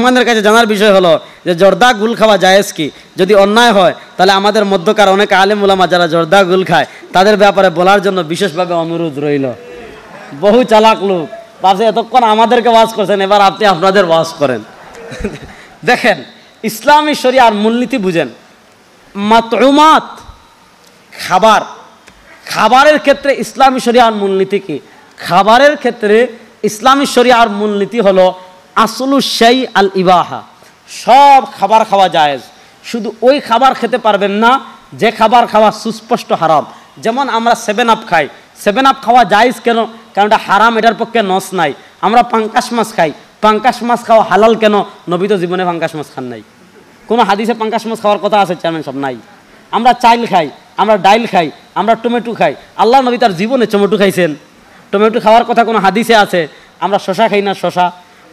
আমাদের কাছে জানার বিষয় হলো যে জর্দা গুল খাওয়া জায়েজ কি? যদি অন্যায় হয় তাহলে আমাদের মধ্যকার অনেক আলেম উলামা যারা জর্দা গুল খায় তাদের ব্যাপারে বলার জন্য বিশেষভাবে অনুরোধ রইল। বহু চালাক লোক পাশে এতক্ষণ আমাদেরকে ওয়াজ করছেন, এবার আপনি আপনাদের ওয়াজ করেন। দেখেন, ইসলামী শরিয়ার মূলনীতি বুঝেন। মাতউমাত খাবার, খাবারের ক্ষেত্রে ইসলামী শরিয়ার মূলনীতি কি? খাবারের ক্ষেত্রে ইসলামী শরিয়ার মূলনীতি হলো আসলু শাই আল ইবাহা। সব খাবার খাওয়া জায়েজ, শুধু ওই খাবার খেতে পারবেন না যে খাবার খাওয়া সুস্পষ্ট হারাম। যেমন আমরা 7 আপ খাই, 7 আপ খাওয়া জায়েজ কেন? কারণ এটা হারাম, এটার পক্ষে নস নাই। আমরা পাঙ্কাশ মাছ খাই, পাঙ্কাশ মাছ খাওয়া হালাল কেন? নবী তো জীবনে পাঙ্কাশ মাছ খান নাই, কোনো হাদিসে পাঙ্কাশ মাছ খাওয়ার কথা আছে চেয়ারম্যান সব নাই। আমরা চাইল খাই, আমরা ডাইল খাই, আমরা টমেটো খাই। আল্লাহ নবী তার জীবনে টমেটো খাইছেন? টমেটো খাওয়ার কথা কোনো হাদিসে আছে? আমরা শশা খাই না? শশা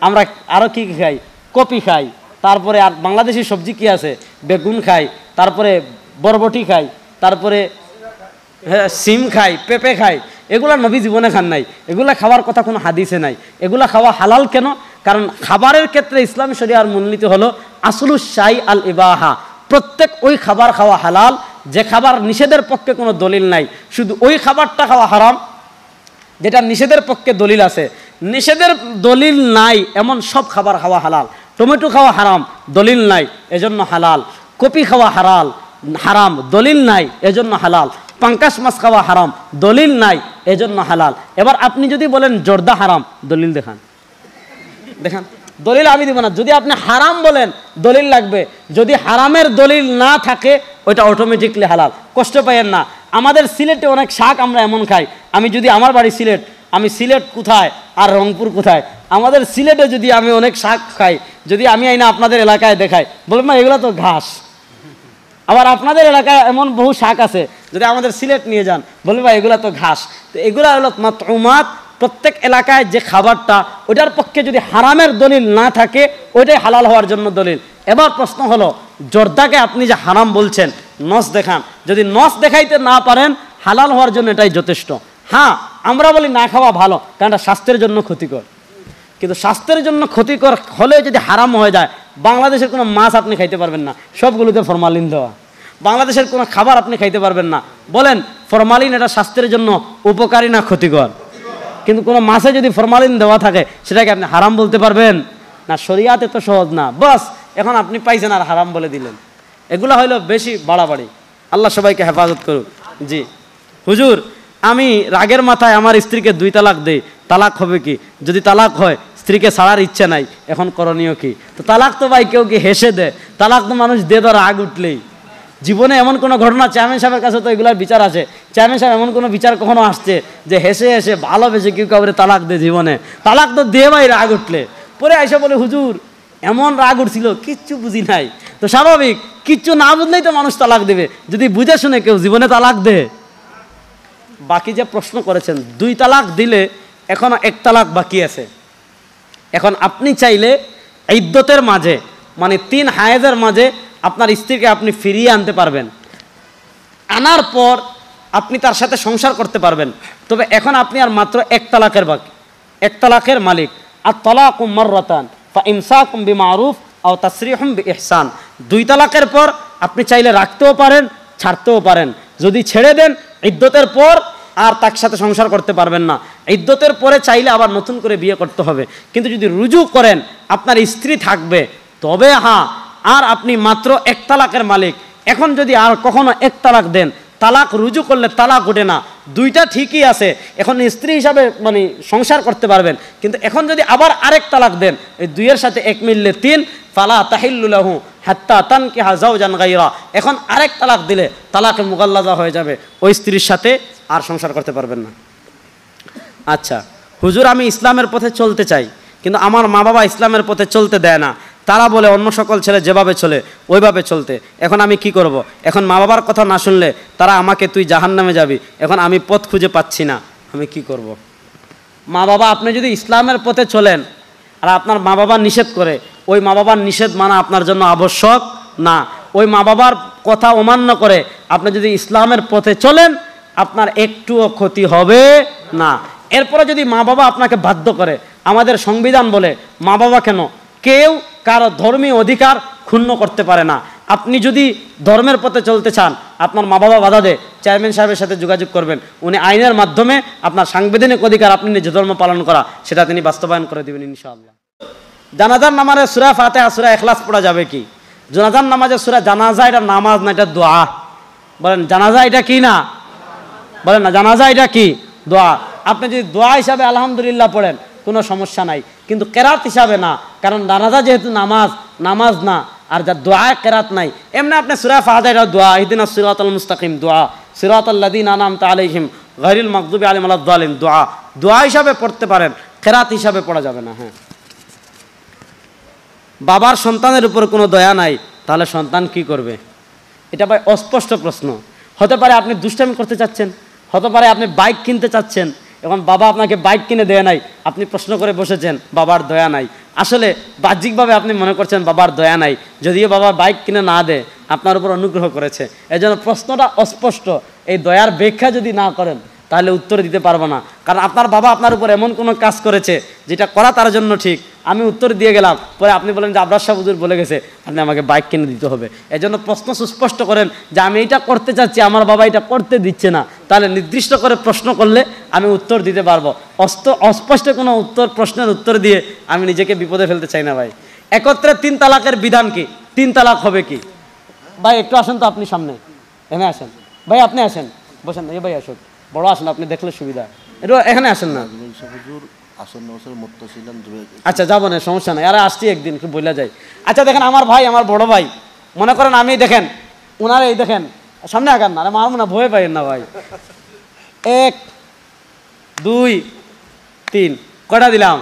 আমরা আরও কী খাই? কপি খাই। তারপরে আর বাংলাদেশি সবজি কি আছে? বেগুন খাই, তারপরে বরবটি খাই, তারপরে সিম খাই, পেঁপে খাই। এগুলা নবী জীবনে খান নাই, এগুলা খাওয়ার কথা কোনো হাদিসে নাই। এগুলা খাওয়া হালাল কেন? কারণ খাবারের ক্ষেত্রে ইসলামী শরিয়ার মূলনীতি হলো আসলু শাই আল ইবাহা। প্রত্যেক ওই খাবার খাওয়া হালাল যে খাবার নিষেধের পক্ষে কোনো দলিল নাই, শুধু ওই খাবারটা খাওয়া হারাম যেটা নিষেধের পক্ষে দলিল আছে। নিষেধের দলিল নাই এমন সব খাবার খাওয়া হালাল। টমেটো খাওয়া হারাম, দলিল নাই এজন্য হালাল। কপি খাওয়া হারাম, দলিল নাই এজন্য হালাল। পাঙ্কাশ মাছ খাওয়া হারাম, দলিল নাই এজন্য হালাল। এবার আপনি যদি বলেন জর্দা হারাম, দলিল দেখান। দলিল আমি দিব না। যদি আপনি হারাম বলেন দলিল লাগবে, যদি হারামের দলিল না থাকে ওইটা অটোমেটিকলি হালাল। কষ্ট পাইয়েন না। আমাদের সিলেটে অনেক শাক আমরা এমন খাই, আমি যদি আমার বাড়ি সিলেট, আমি সিলেট কোথায় আর রংপুর কোথায়? আমাদের সিলেটে যদি আমি অনেক শাক খাই, যদি আমি আইনা আপনাদের এলাকায় দেখাই, বলবেন না এগুলো তো ঘাস। আবার আপনাদের এলাকায় এমন বহু শাক আছে, যদি আমাদের সিলেট নিয়ে যান বলবে ভাই এগুলো তো ঘাস। তো এগুলো হলো মাতউমাত। প্রত্যেক এলাকায় যে খাবারটা ওইটার পক্ষে যদি হারামের দলিল না থাকে ওইটাই হালাল হওয়ার জন্য দলিল। এবার প্রশ্ন হলো, জর্দাকে আপনি যে হারাম বলছেন, নস দেখান। যদি নস দেখাইতে না পারেন, হালাল হওয়ার জন্য এটাই যথেষ্ট। হ্যাঁ, আমরা বলি না খাওয়া ভালো, কারণ এটা স্বাস্থ্যের জন্য ক্ষতিকর। কিন্তু স্বাস্থ্যের জন্য ক্ষতিকর হলে যদি হারাম হয়ে যায়, বাংলাদেশের কোনো মাছ আপনি খাইতে পারবেন না, সবগুলোতে ফরমালিন দেওয়া। বাংলাদেশের কোনো খাবার আপনি খাইতে পারবেন না। বলেন ফরমালিন এটা স্বাস্থ্যের জন্য উপকারী না ক্ষতিকর? কিন্তু কোনো মাছে যদি ফরমালিন দেওয়া থাকে সেটাকে আপনি হারাম বলতে পারবেন না? শরিয়াতে তো সহজ না। বাস এখন আপনি পাইছেন আর হারাম বলে দিলেন। এগুলো হইলো বেশি বাড়াবাড়ি। আল্লাহ সবাইকে হেফাজত করুক। জি হুজুর, আমি রাগের মাথায় আমার স্ত্রীকে 2 তালাক দেই, তালাক হবে কি? যদি তালাক হয়, স্ত্রীকে ছাড়ার ইচ্ছা নাই, এখন করণীয় কি? তো তালাক তো ভাই কেউ কি হেসে দেয়? তালাক তো মানুষ দিয়ে তো রাগ উঠলেই। জীবনে এমন কোনো ঘটনা, চেয়ারম্যান সাহেবের কাছে তো এগুলার বিচার আছে, চেয়ারম্যান সাহেব এমন কোনো বিচার কখনো আসছে যে হেসে হেসে ভালোবেসে কেউ কাউরে তালাক দেয়? জীবনে তালাক তো দিয়ে ভাই রাগ উঠলে। পরে আইসা বলে হুজুর এমন রাগ উঠছিল, কিচ্ছু বুঝি নাই। তো স্বাভাবিক, কিচ্ছু না বুঝলেই তো মানুষ তালাক দেবে। যদি বুঝে শুনে কেউ জীবনে তালাক দেয়। বাকি যে প্রশ্ন করেছেন, 2 তালাক দিলে এখনো 1 তালাক বাকি আছে। এখন আপনি চাইলে ইদ্যতের মাঝে, মানে 3 হায়েজের মাঝে আপনার স্ত্রীকে আপনি ফিরিয়ে আনতে পারবেন। আনার পর আপনি তার সাথে সংসার করতে পারবেন। তবে এখন আপনি আর মাত্র 1 তালাকের বাকি, 1 তালাকের মালিক। আর তালাকুম মাররাতান ফা ইমসাকুম বিমারুফ আও তাসরিহুম বিইহসান। 2 তালাকের পর আপনি চাইলে রাখতেও পারেন, ছাড়তেও পারেন। যদি ছেড়ে দেন ইদ্যতের পর আর তার সাথে সংসার করতে পারবেন না। ইদ্যতের পরে চাইলে আবার নতুন করে বিয়ে করতে হবে। কিন্তু যদি রুজু করেন আপনার স্ত্রী থাকবে, তবে হ্যাঁ, আর আপনি মাত্র 1 তালাকের মালিক। এখন যদি আর কখনো 1 তালাক দেন, তালাক রুজু করলে তালাক ওঠে না, 2টা ঠিকই আছে। এখন স্ত্রী হিসাবে মানে সংসার করতে পারবেন। কিন্তু এখন যদি আবার আরেক তালাক দেন, এই 2-এর সাথে 1 মিললে 3, ফালা তাহিল্লু লাহু হাত্তা তানকিহা যাওজান গায়রা। এখন আরেক তালাক দিলে তালাকে মুগাল্লাজা হয়ে যাবে, ওই স্ত্রীর সাথে আর সংসার করতে পারবেন না। আচ্ছা হুজুর, আমি ইসলামের পথে চলতে চাই, কিন্তু আমার মা বাবা ইসলামের পথে চলতে দেয় না। তারা বলে অন্য সকল ছেলে যেভাবে চলে ওইভাবে চলতে। এখন আমি কি করব? এখন মা বাবার কথা না শুনলে তারা আমাকে তুই জাহান্নামে যাবি। এখন আমি পথ খুঁজে পাচ্ছি না, আমি কি করব? মা বাবা, আপনি যদি ইসলামের পথে চলেন আর আপনার মা বাবা নিষেধ করে, ওই মা বাবার নিষেধ মানা আপনার জন্য আবশ্যক না। ওই মা বাবার কথা অমান্য করে আপনি যদি ইসলামের পথে চলেন, আপনার একটুও ক্ষতি হবে না। এরপরে যদি মা বাবা আপনাকে বাধ্য করে, আমাদের সংবিধান বলে মা বাবা কেন, কেউ কারো ধর্মীয় অধিকার ক্ষুণ্ণ করতে পারে না। আপনি যদি ধর্মের পথে চলতে চান, আপনার মা বাবা বাধা দেয়, চেয়ারম্যান সাহেবের সাথে যোগাযোগ করবেন, উনি আইনের মাধ্যমে আপনার সাংবিধানিক অধিকার আপনি নিজ ধর্ম পালন করা সেটা তিনি বাস্তবায়ন করে দেবেন ইনশাআল্লাহ। জানাজার নামাজে সূরা ফাতিহা সূরা ইখলাস পড়া যাবে কি? জানাজার নামাজে সূরা জানাজা এটা নামাজ না, এটা দোয়া। বলেন জানাজা এটা কি না? বলেন না জানাজা এটা কি? দোয়া। আপনি যদি দোয়া হিসাবে আলহামদুলিল্লাহ পড়েন কোনো সমস্যা নাই, কিন্তু কেরাত হিসাবে না, কারণ জানাজা যেহেতু নামাজ, নামাজ না, আর যা দোয়া কেরাত নাই। এমনি আপনি সূরা ফাতিহা এটা দোয়া, ইহদিনাস সিরাতাল মুস্তাকিম দোয়া, সিরাতাল লাযিনা আনআমতা আলাইহিম গায়রিল মাগদুবি আলাইহিম ওয়ালাদ দালিন দোয়া, দোয়া হিসাবে পড়তে পারেন, কেরাত হিসাবে পড়া যাবে না। হ্যাঁ, বাবার সন্তানের উপর কোনো দয়া নাই, তাহলে সন্তান কি করবে? এটা ভাই অস্পষ্ট প্রশ্ন। হতে পারে আপনি দুষ্টামি করতে চাচ্ছেন, হতে পারে আপনি বাইক কিনতে চাচ্ছেন, এখন বাবা আপনাকে বাইক কিনে দেয় নাই, আপনি প্রশ্ন করে বসেছেন বাবার দয়া নাই। আসলে বাহ্যিকভাবে আপনি মনে করছেন বাবার দয়া নাই, যদিও বাবা বাইক কিনে না দেয় আপনার উপর অনুগ্রহ করেছে। এজন্য প্রশ্নটা অস্পষ্ট। এই দয়ার ব্যাখ্যা যদি না করেন তাহলে উত্তর দিতে পারবো না, কারণ আপনার বাবা আপনার উপর এমন কোনো কাজ করেছে যেটা করা তার জন্য ঠিক। আমি উত্তর দিয়ে গেলাম, পরে আপনি বলেন যে আবরার শাহ হুজুর বলে গেছে আপনি আমাকে বাইক কিনে দিতে হবে। এজন্য প্রশ্ন সুস্পষ্ট করেন যে আমি এইটা করতে চাচ্ছি, আমার বাবা এটা করতে দিচ্ছে না, তাহলে নির্দিষ্ট করে প্রশ্ন করলে আমি উত্তর দিতে পারবো। অস্পষ্ট কোনো প্রশ্নের উত্তর দিয়ে আমি নিজেকে বিপদে ফেলতে চাই না ভাই। একত্রে 3 তালাকের বিধান কি? 3 তালাক হবে কি? ভাই একটু আসেন তো, আপনি সামনে এখানে আসেন। ভাই আপনি আসেন, বসেন। এই ভাই আসুন, বড় আসেন, আপনি দেখলে সুবিধা। একটু এখানে আসেন না। আচ্ছা যাবো না, সমস্যা নাই, আরে আসছি একদিন, একটু বইলা যাই। আচ্ছা দেখেন, আমার ভাই, আমার বড় ভাই, মনে করেন আমি দেখেন ওনার এই দেখেন সামনে আগান না, আরে মারবো না, ভয় পাইেন না ভাই। 1 2 3 কয়টা দিলাম?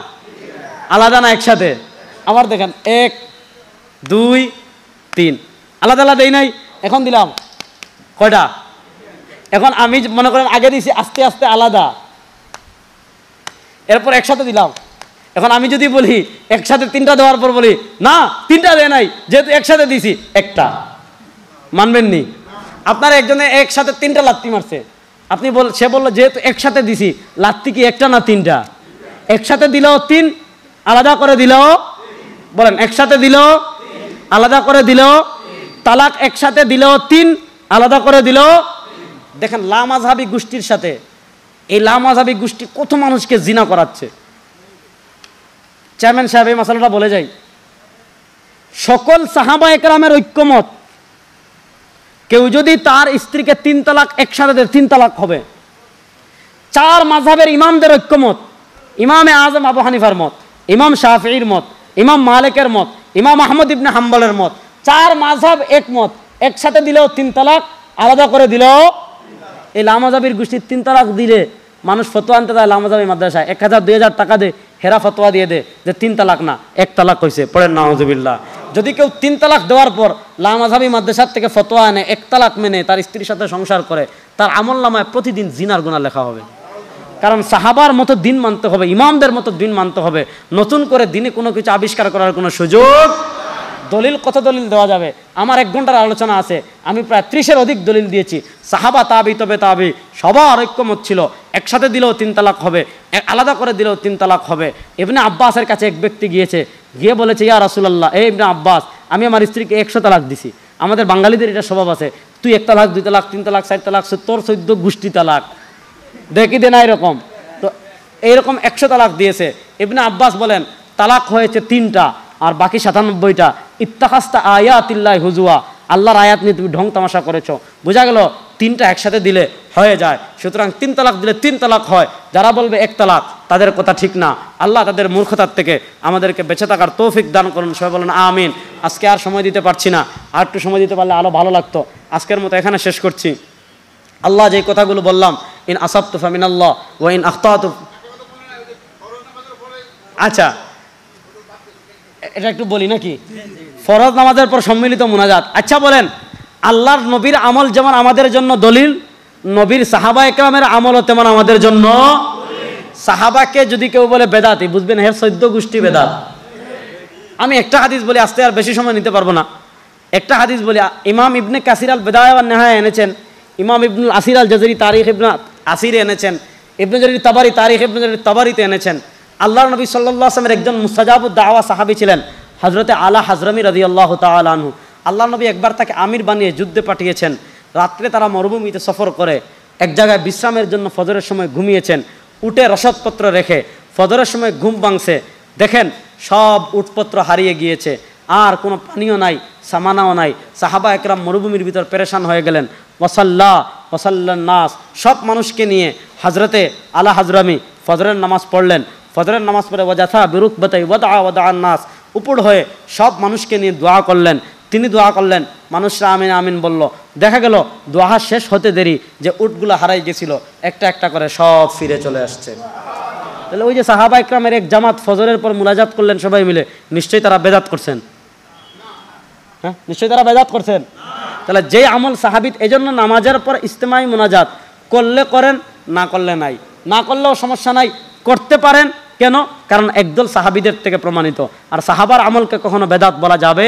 আলাদা না একসাথে? আবার দেখেন 1 2 3 আলাদা আলাদা এই নাই, এখন দিলাম কয়টা? এখন আমি মনে করেন আগে দিছি আস্তে আস্তে আলাদা, এরপর একসাথে দিলাম। এখন আমি যদি বলি একসাথে 3টা দেওয়ার পর বলি না 3টা দেয় নাই, যেহেতু একসাথে দিছি একটা, মানবেন নি? আপনার একজনে একসাথে 3টা লাত্তি মারছে, আপনি সে বললো যেহেতু একসাথে দিছি, লাত্তি কি একটা না 3টা? একসাথে দিলেও 3, আলাদা করে দিলেও, বলেন একসাথে দিলেও, আলাদা করে দিলেও, তালাক একসাথে দিলেও 3, আলাদা করে দিলেও। দেখেন লামাযহাবী গোষ্ঠীর সাথে এই লামাযহাবী গোষ্ঠী কত মানুষকে জিনা করাচ্ছে। চেয়ারম্যান সাহেব এই মশালাটা বলে যাই, সকল সাহাবা একরামের ঐক্যমত, কেউ যদি তার স্ত্রীকে 3 তালাক একসাথে দেয় 3 তালাক হবে। 4 মাযহাবের ইমামদের ঐক্যমত, ইমামে আজম আবু হানিফার মত, ইমাম শাফিঈর মত, ইমাম মালিকের মত, ইমাম আহমদ ইবনে হাম্বলের মত, 4 মাযহাব একমত, একসাথে দিলেও 3 তালাক, আলাদা করে দিলেও। এই লামাযহাবীর গোষ্ঠীর 3 তালাক দিলে মানুষ ফতোয়া আনতে যায় লামাযহাবী মাদ্রাসায়, 1000 2000 টাকা দে, হেরা ফতোয়া দিয়ে দে যে 3 তালাক না 1 তালাক হয়েছে, পড়েন নাউযুবিল্লাহ। যদি কেউ 3 তালাক দেওয়ার পর লামাযহাবী মাদ্রাসার থেকে ফতোয়া আনে 1 তালাক মেনে তার স্ত্রীর সাথে সংসার করে, তার আমলনামায় প্রতিদিন জিনার গুনাহ লেখা হবে। কারণ সাহাবার মতো দিন মানতে হবে, ইমামদের মতো দিন মানতে হবে, নতুন করে দিনে কোনো কিছু আবিষ্কার করার কোনো সুযোগ। দলিল কত দলিল দেওয়া যাবে? আমার 1 ঘন্টার আলোচনা আছে, আমি প্রায় 30-এর অধিক দলিল দিয়েছি। সাহাবা তাবি তবে তাবি সবার ঐক্যমত ছিল, একসাথে দিলেও 3 তালাক হবে, আলাদা করে দিলেও 3 তালাক হবে। ইবনে আব্বাসের কাছে এক ব্যক্তি গিয়েছে, গিয়ে বলেছে ইয়া রাসূলুল্লাহ, এই ইবনে আব্বাস, আমি আমার স্ত্রীকে 100 তালাক দিছি। আমাদের বাঙালিদের এটা স্বভাব আছে, তুই 1 তালাক 2 তালাক 3 তালাক 4 তালাক, তোর 14 গোষ্ঠী তালাক দেখি দে না এরকম। তো এইরকম 100 তালাক দিয়েছে। ইবনে আব্বাস বলেন তালাক হয়েছে 3টা, আর বাকি 97টা ইত্তাখাস্তা আয়াতিল্লাহি হুজুয়া, আল্লাহর আয়াত নিয়ে তুমি ঢং তামাশা করেছো। বোঝা গেল 3টা একসাথে দিলে হয়ে যায়। সুতরাং 3 তালাক দিলে 3 তালাক হয়। যারা বলবে 1 তালাক, তাদের কথা ঠিক না। আল্লাহ তাদের মূর্খতার থেকে আমাদেরকে বেঁচে থাকার তৌফিক দান করুন। সবাই বলেন আমিন। আজকে আর সময় দিতে পারছি না, আর একটু সময় দিতে পারলে আরো ভালো লাগতো। আজকের মতো এখানে শেষ করছি। আল্লাহ যে কথাগুলো বললাম, ইন আসাবতু ফামিনাল্লাহ ওয়া ইন আখতাতু, আচ্ছা এটা একটু বলি নাকি? ফরজ নামাজের পর সম্মিলিত মুনাজাত। আচ্ছা বলেন, আল্লাহর নবীর আমল যেমন আমাদের জন্য দলিল, নবীর সাহাবা একরামের আমলও তেমন আমাদের জন্য। সাহাবাকে যদি কেউ বলে বেদাতি, বুঝবেন হের 14 গোষ্ঠী বেদাত। আমি একটা হাদিস বলি, আজকে আর বেশি সময় নিতে পারবো না। একটা হাদিস বলি, ইমাম ইবনে কাসির আল বিদায়া ওয়ান নিহায়া এনেছেন, ইমাম ইবনুল আসির আল জাজরি তারিখ ইবনে আসিরে এনেছেন, ইবনে জারির তাবারি তারিখ ইবনে জারির তাবারিতে এনেছেন। আল্লাহর নবী সাল্লাল্লাহু আলাইহি ওয়াসাল্লামের একজন মুস্তাজাবুদ দাওয়া সাহাবী ছিলেন হজরতে আলা হাজরামি রাদিয়াল্লাহু তাআলা আনহু, আল্লাহ নবী একবার তাকে আমির বানিয়ে যুদ্ধে পাঠিয়েছেন। রাত্রে তারা মরুভূমিতে সফর করে এক জায়গায় বিশ্রামের জন্য ফজরের সময় ঘুমিয়েছেন। উটে রসদপত্র রেখে ফজরের সময় ঘুম ভাঙছে, দেখেন সব উটপত্র হারিয়ে গিয়েছে, আর কোনো পানিও নাই, সামানাও নাই। সাহাবা একরাম মরুভূমির ভিতর পেরেশান হয়ে গেলেন। ওয়াসাল্লান নাস, সব মানুষকে নিয়ে হজরতে আলা হাজরামি ফজরের নামাজ পড়লেন। ফজরের নামাজ পড়ে ওয়াজাথা বিরুকবাতাই ওয়াদা নাস, উপর হয়ে সব মানুষকে নিয়ে দোয়া করলেন। তিনি দোয়া করলেন, মানুষরা আমিন আমিন বলল। দেখা গেল দোয়া শেষ হতে দেরি যে উটগুলো হারাই গেছিল একটা একটা করে সব ফিরে চলে আসছে। তাহলে ওই যে সাহাবা ইকরামের এক জামাত ফজরের পর মুনাজাত করলেন সবাই মিলে, নিশ্চয়ই তারা বেদাত করছেন। হ্যাঁ, নিশ্চয়ই তারা বেদাত করছেন। তাহলে যে আমল সাহাবিত, এই জন্য নামাজের পর ইজতেমাই মুনাজাত করলে করেন, না করলে নাই, না করলেও সমস্যা নাই, করতে পারেন। কেন? কারণ একদল সাহাবিদের থেকে প্রমাণিত। আর সাহাবার আমলকে কখনো বেদাত বলা যাবে